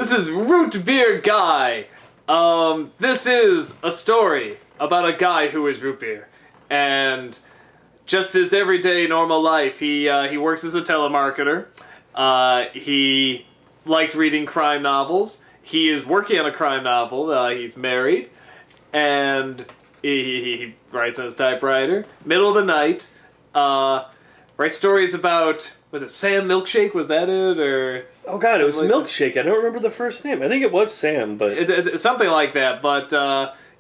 This is Root Beer Guy. This is a story about a guy who is root beer. And just his everyday normal life, he works as a telemarketer. He likes reading crime novels. He is working on a crime novel. He's married. And he writes on his typewriter. Middle of the night. Writes stories about... Was it Sam Milkshake? Was that it? Or oh god, it was like Milkshake. I don't remember the first name. I think it was Sam, but... something like that. But,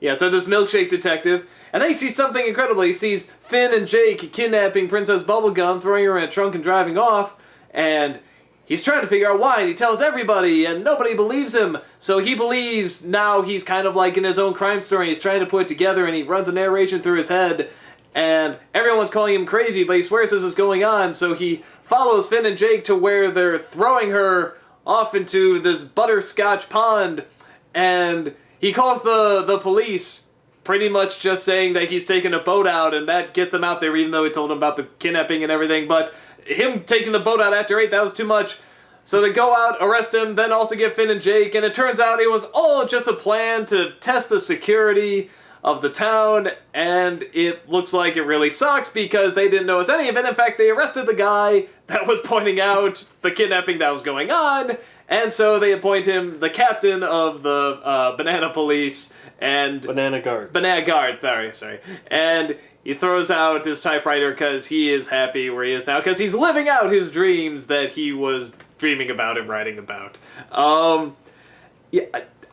yeah, so this Milkshake detective... And then he sees something incredible. He sees Finn and Jake kidnapping Princess Bubblegum, throwing her in a trunk and driving off. And he's trying to figure out why, and he tells everybody, and nobody believes him. So he believes now he's kind of like in his own crime story. He's trying to put it together, and he runs a narration through his head. And everyone's calling him crazy, but he swears this is going on. So he follows Finn and Jake to where they're throwing her off into this butterscotch pond. And he calls the police, pretty much just saying that he's taking a boat out, and that gets them out there, even though he told them about the kidnapping and everything. But him taking the boat out after 8, that was too much. So they go out, arrest him, then also get Finn and Jake, and it turns out it was all just a plan to test the security of the town, and it looks like it really sucks because they didn't notice any of it. In fact, they arrested the guy that was pointing out the kidnapping that was going on, and so they appoint him the captain of the Banana Police, and... Banana Guards. Banana Guards, sorry. And he throws out his typewriter because he is happy where he is now, because he's living out his dreams that he was dreaming about and writing about. Yeah,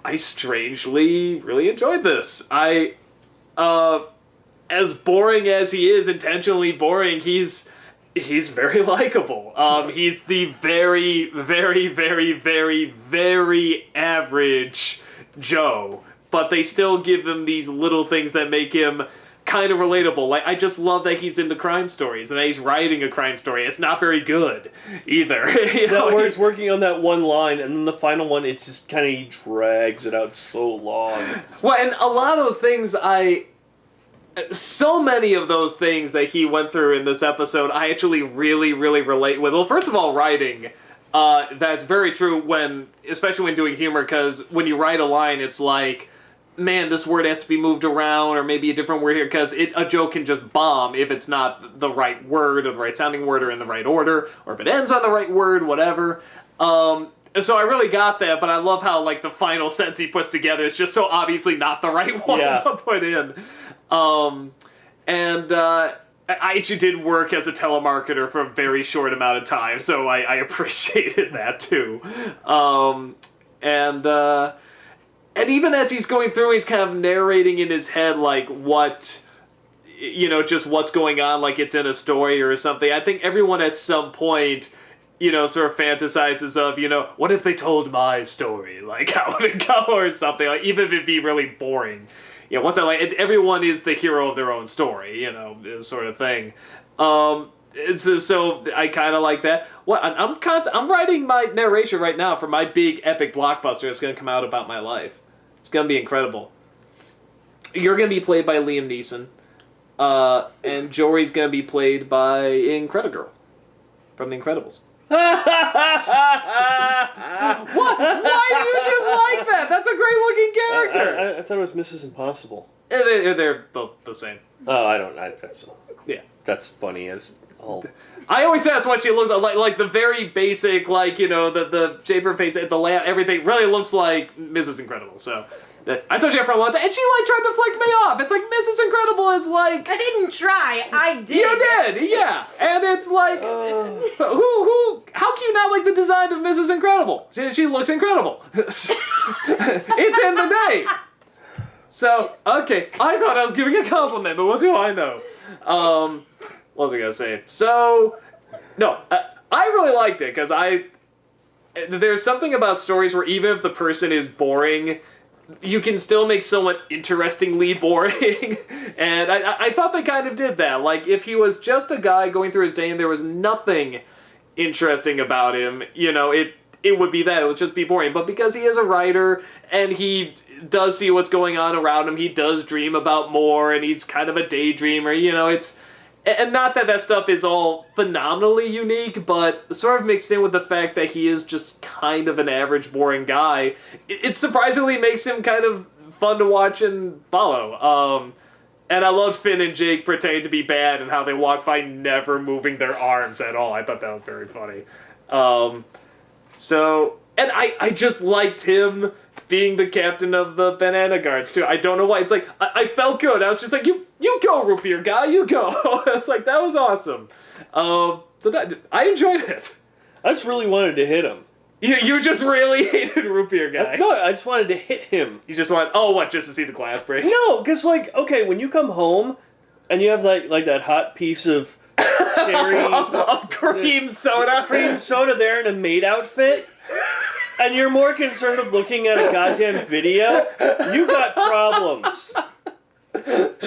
I strangely really enjoyed this. As boring as he is, intentionally boring, he's very likable. He's the very, very, very, very, very average Joe, but they still give him these little things that make him kind of relatable. Like, I just love that he's into crime stories and that he's writing a crime story. It's not very good either. Where he's working on that one line, and then the final one, it's just kind of, he drags it out so long. Well, and a lot of those things so many of those things that he went through in this episode, I actually really, really relate with. Well, first of all, writing. That's very true especially when doing humor, because when you write a line, it's like, man, this word has to be moved around, or maybe a different word here, because a joke can just bomb if it's not the right word, or the right sounding word, or in the right order, or if it ends on the right word, whatever. So I really got that, but I love how, like, the final sentence he puts together is just so obviously not the right one to put in. I actually did work as a telemarketer for a very short amount of time, so I appreciated that too. And even as he's going through, he's kind of narrating in his head, like, just what's going on, like it's in a story or something. I think everyone at some point, sort of fantasizes of, what if they told my story? Like, how would it go or something? Like, even if it'd be really boring. Once everyone is the hero of their own story, sort of thing. So I kind of like that. I'm writing my narration right now for my big epic blockbuster that's going to come out about my life. It's going to be incredible. You're going to be played by Liam Neeson. And Jory's going to be played by Incredigirl from The Incredibles. What? Why do you dislike that? That's a great looking character. I thought it was Mrs. Impossible. They're both the same. Oh, Yeah. That's funny as all. I always say that's what she looks like the very basic, the shape of her face, the layout, everything really looks like Mrs. Incredible. So I told you for a long time, and she tried to flick me off. It's like Mrs. Incredible is like. I didn't try. I did. You did, yeah. And it's like, who? How can you not like the design of Mrs. Incredible? She looks incredible. It's in the name. So okay, I thought I was giving a compliment, but what do I know? What was I gonna say? So, no, I really liked it because there's something about stories where even if the person is boring, you can still make someone interestingly boring. And I thought they kind of did that. Like, if he was just a guy going through his day and there was nothing interesting about him, it would be that. It would just be boring. But because he is a writer and he does see what's going on around him, he does dream about more, and he's kind of a daydreamer, And not that that stuff is all phenomenally unique, but sort of mixed in with the fact that he is just kind of an average, boring guy, it surprisingly makes him kind of fun to watch and follow. And I loved Finn and Jake pretending to be bad and how they walk by never moving their arms at all. I thought that was very funny. And I just liked him being the captain of the Banana Guards, too. I don't know why. It's like, I felt good. I was just like, you go, root beer guy, you go. I was like, that was awesome. I enjoyed it. I just really wanted to hit him. You just really hated root beer guy. No, I just wanted to hit him. You just want, just to see the glass break? No, because, like, okay, when you come home and you have, like that hot piece of cherry... of cream soda. Cream soda there in a maid outfit... And you're more concerned with looking at a goddamn video? You got problems.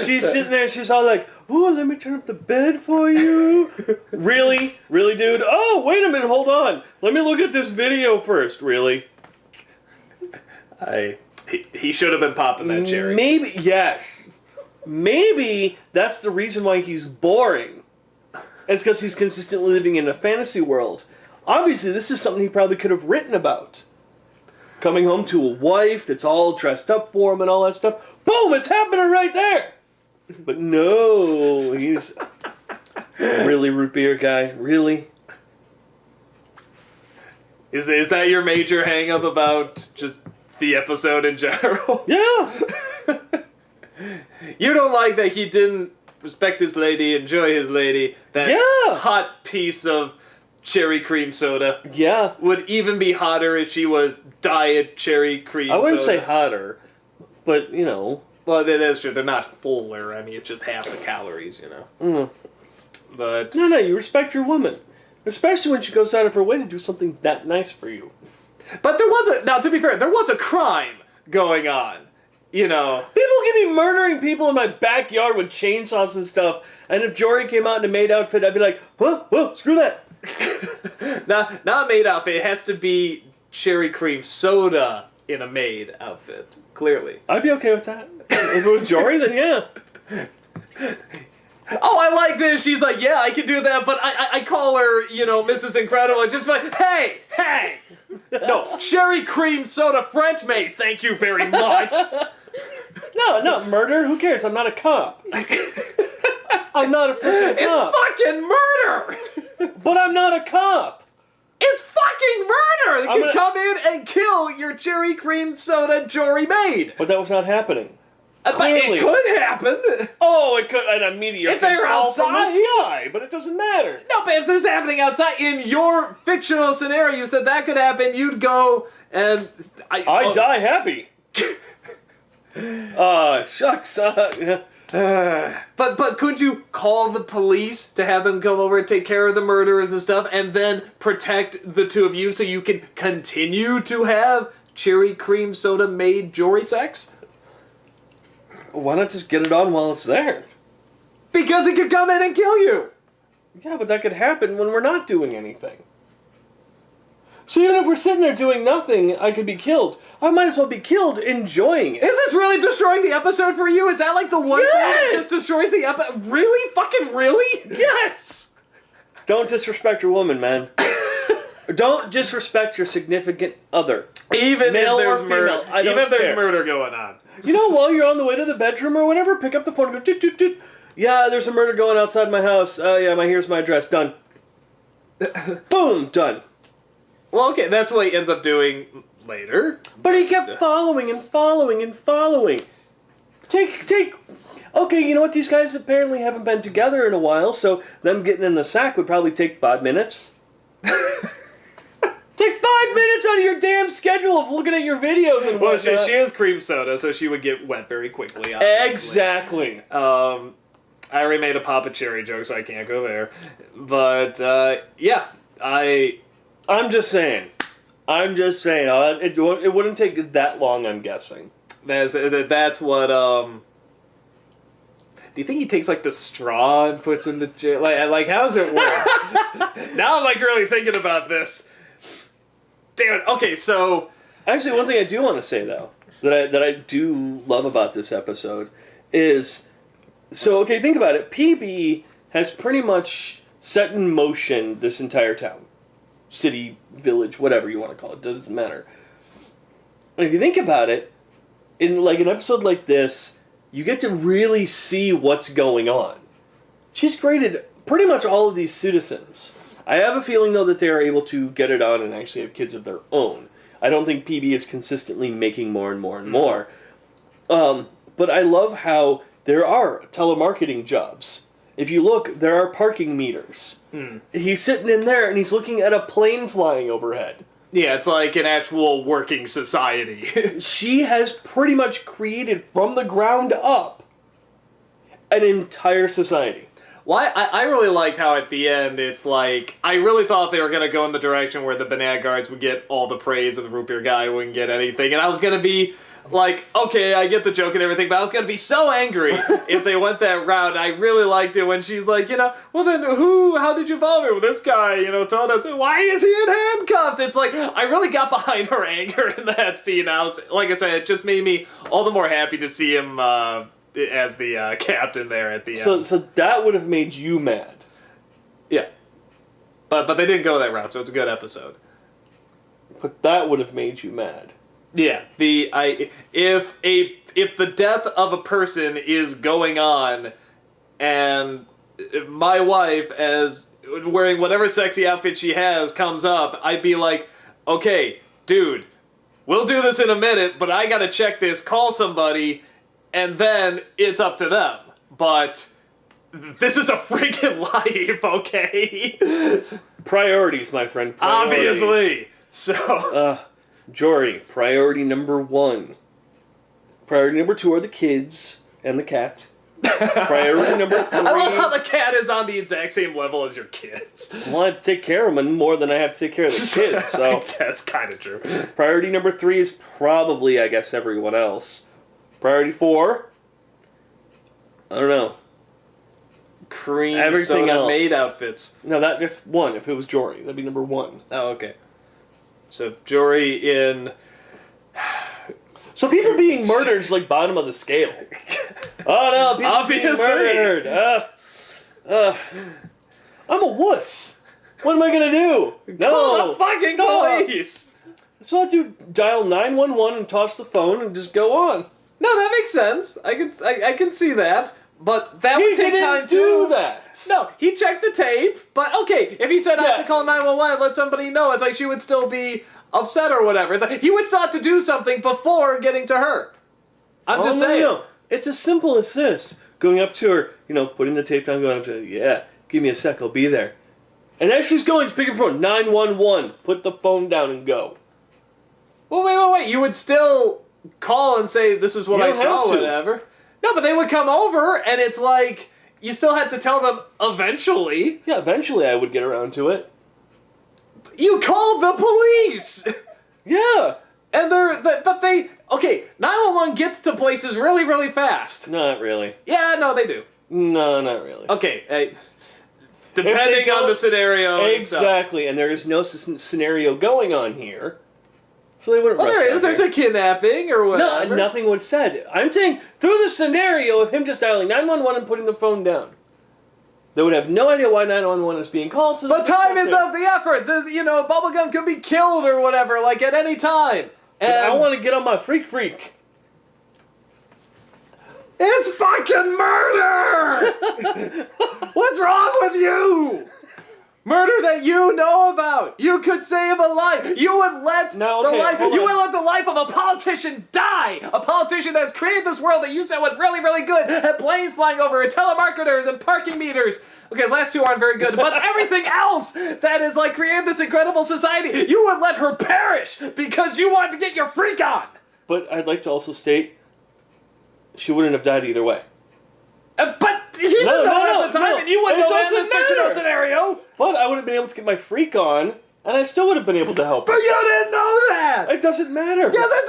She's sitting there and she's all like, oh, let me turn up the bed for you. Really? Really, dude? Oh, wait a minute, hold on. Let me look at this video first. Really? He should have been popping that cherry. Maybe, yes. Maybe that's the reason why he's boring. It's because he's consistently living in a fantasy world. Obviously, this is something he probably could have written about. Coming home to a wife that's all dressed up for him and all that stuff. Boom! It's happening right there! But no, he's... Really, root beer guy? Really? Is that your major hang-up about just the episode in general? Yeah! You don't like that he didn't respect his lady, enjoy his lady, that hot piece of cherry cream soda. Yeah. Would even be hotter if she was diet cherry cream soda. I wouldn't say hotter, but, you know. Well, that's true. They're not fuller. I mean, it's just half the calories, you know. Mm. But... No, you respect your woman. Especially when she goes out of her way to do something that nice for you. But there was now, to be fair, there was a crime going on. You know. People can be murdering people in my backyard with chainsaws and stuff, and if Jory came out in a maid outfit, I'd be like, huh, screw that. Not maid outfit. It has to be cherry cream soda in a maid outfit. Clearly. I'd be okay with that. If it was Jory, then yeah. Oh, I like this. She's like, yeah, I can do that, but I call her, Mrs. Incredible, and just like, hey! No, cherry cream soda French maid, thank you very much. No, murder? Who cares? I'm not a cop. I'm not a freaking cop. It's fucking murder! But I'm not a cop. It's fucking murder! They can come in and kill your cherry cream soda Jory maid. But that was not happening. Clearly. It could happen. Oh, it could. And a meteor if they're fall outside, from the sky, but it doesn't matter. No, but if there's happening outside in your fictional scenario, you said that could happen. You'd go and I die happy. Shucks. But could you call the police to have them come over and take care of the murderers and stuff, and then protect the two of you so you can continue to have cherry cream soda made Jory sex? Why not just get it on while it's there? Because it could come in and kill you! Yeah, but that could happen when we're not doing anything. So even if we're sitting there doing nothing, I could be killed. I might as well be killed enjoying it. Is this really destroying the episode for you? Is that like the one thing that just destroys the episode? Really? Fucking really? Yes! Don't disrespect your woman, man. Don't disrespect your significant other. Even Male if there's or female, I don't even if there's care. murder going on. You know, while you're on the way to the bedroom or whatever, pick up the phone and go, toot, toot, toot. Yeah, there's a murder going outside my house. Here's my address. Done. Boom, done. Well, okay, that's what he ends up doing later. But he kept following and following and following. Okay, you know what? These guys apparently haven't been together in a while, so them getting in the sack would probably take 5 minutes. Take 5 minutes out of your damn schedule of looking at your videos and Well, whatnot. she is cream soda, so she would get wet very quickly. Obviously. Exactly. I already made a Papa Cherry joke, so I can't go there. But, I'm just saying. It wouldn't take that long, I'm guessing. That's what, do you think he takes, like, the straw and puts in the... Like, how does it work? Now I'm, like, really thinking about this. Damn it. Okay, so... Actually, one thing I do want to say, though, that I do love about this episode is... So, okay, think about it. PB has pretty much set in motion this entire town. City, village, whatever you want to call it, doesn't matter. And if you think about it, in like an episode like this, you get to really see what's going on. She's created pretty much all of these citizens. I have a feeling, though, that they are able to get it on and actually have kids of their own. I don't think PB is consistently making more and more and more. But I love how there are telemarketing jobs. If you look, there are parking meters. He's sitting in there and he's looking at a plane flying overhead. Yeah, it's like an actual working society. She has pretty much created from the ground up an entire society. Why I really liked how at the end it's like I really thought they were gonna go in the direction where the Banana Guards would get all the praise and the root beer guy wouldn't get anything, and I was gonna be like, okay, I get the joke and everything, but I was gonna be so angry if they went that route. I really liked it when she's like, well then how did you follow me? Well, this guy, told us, why is he in handcuffs? It's like, I really got behind her anger in that scene. Like I said, it just made me all the more happy to see him as the captain there at the end. So that would have made you mad. Yeah. But they didn't go that route, so it's a good episode. But that would have made you mad. Yeah, if the death of a person is going on, and my wife, as wearing whatever sexy outfit she has, comes up, I'd be like, okay, dude, we'll do this in a minute, but I gotta check this, call somebody, and then it's up to them. But this is a freaking life, okay? Priorities, my friend. Priorities. Obviously. So. Jory, priority number 1. Priority number 2 are the kids and the cat. Priority number 3. I love how the cat is on the exact same level as your kids. Well, I have to take care of them more than I have to take care of the kids, so... That's kind of true. Priority number 3 is probably, I guess, everyone else. Priority 4... I don't know. Cream Everything soda else. maid outfits. No, that's 1. If it was Jory, that'd be number 1. Oh, okay. So, Jory in... So people being murdered is like bottom of the scale. Oh no, people Obviously. being murdered. I'm a wuss. What am I gonna do? Call the fucking stop. police! So I do dial 911 and toss the phone and just go on. No, that makes sense. I can see that. But that would take time do too. that. No, he checked the tape, but okay, if he said I have Yeah. to call 911 and let somebody know, it's like she would still be upset or whatever. It's like he would still have to do something before getting to her. I'm just saying. No. It's as simple as this. Going up to her, putting the tape down, going up to her, yeah, give me a sec, I'll be there. And as she's going, she's picking her phone, 911, put the phone down and go. Well, wait. You would still call and say, this is what You I don't saw, have to. whatever. No, but they would come over, and it's like, you still had to tell them eventually. Yeah, eventually I would get around to it. You called the police! Yeah. And okay, 911 gets to places really, really fast. Not really. Yeah, no, they do. No, not really. Okay, depending on the scenario. Exactly, and there is no scenario going on here, so they wouldn't Well, rush there out is. There's there. a kidnapping or No, whatever. nothing was said. I'm saying through the scenario of him just dialing 911 and putting the phone down. They would have no idea why 911 is being called. So But time is of the effort. Bubblegum could be killed or whatever, like at any time. And I want to get on my freak. It's fucking murder! What's wrong with you? Murder that you know about. You could save a life. You would let No, okay, hold you on. would let the life of a politician die. A politician that's created this world that you said was really, really good. Had planes flying over, and telemarketers, and parking meters. Okay, his last two aren't very good, but everything else that is like created this incredible society, you would let her perish because you wanted to get your freak on. But I'd like to also state, she wouldn't have died either way. But he didn't know at the time, no. and you wouldn't It know in this doesn't fictional matter. scenario. But I would have been able to get my freak on, and I still would have been able to help her. But you didn't know that. It doesn't matter. Yes, it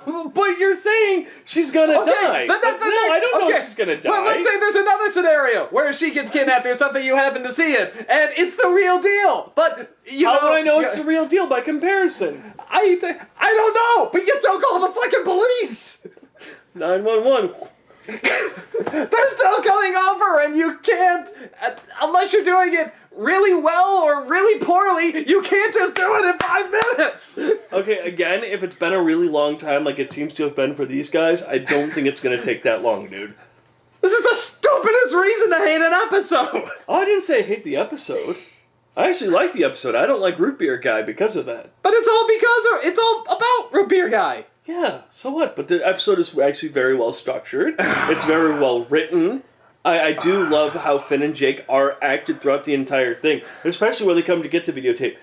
does. But you're saying she's gonna die. I don't know if she's gonna die. Well, let's say there's another scenario where she gets kidnapped or something, you happen to see it, and it's the real deal. But How would I know it's the real deal by comparison? I don't know. But you don't call the fucking police. 911. They're still coming over, and you can't unless you're doing it really well or really poorly, you can't just do it in 5 minutes. Okay, again, if it's been a really long time, like it seems to have been for these guys, I don't think it's gonna take that long, dude. This is the stupidest reason to hate an episode. Oh, I didn't say I hate the episode. I actually like the episode. I don't like Root Beer Guy because of that. But it's all about Root Beer Guy. Yeah, so what? But the episode is actually very well structured. It's very well written. I do love how Finn and Jake are acted throughout the entire thing, especially when they come to get the videotape.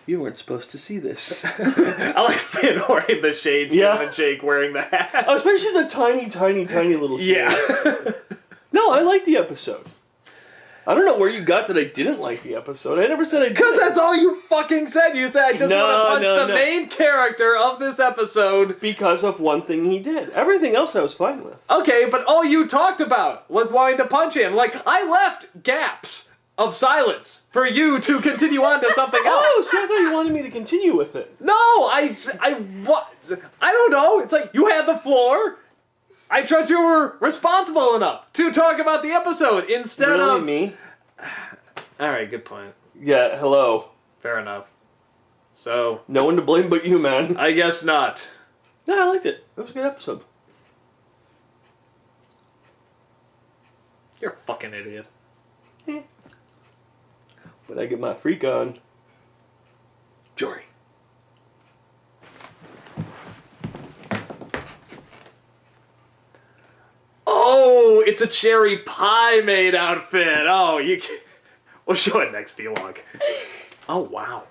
You weren't supposed to see this. I like Finn wearing the shades, Yeah. and Jake wearing the hat. Especially the tiny, tiny, tiny little shit. Yeah. No, I like the episode. I don't know where you got that I didn't like the episode. I never said I did. Because that's all you fucking said. You said, I just No, want to punch no, the no. main character of this episode. Because of one thing he did. Everything else I was fine with. Okay, but all you talked about was wanting to punch him. Like, I left gaps of silence for you to continue on to something else. Oh, see, I thought you wanted me to continue with it. No, I don't know. It's like, you had the floor. I trust you were responsible enough to talk about the episode instead Really, of... me? Alright, good point. Yeah, hello. Fair enough. So, No one to blame but you, man. I guess not. No, I liked it. It was a good episode. You're a fucking idiot. But I get my freak on. Jory. Oh, it's a cherry pie made outfit. Oh, you can... We'll show it next vlog. Oh, wow.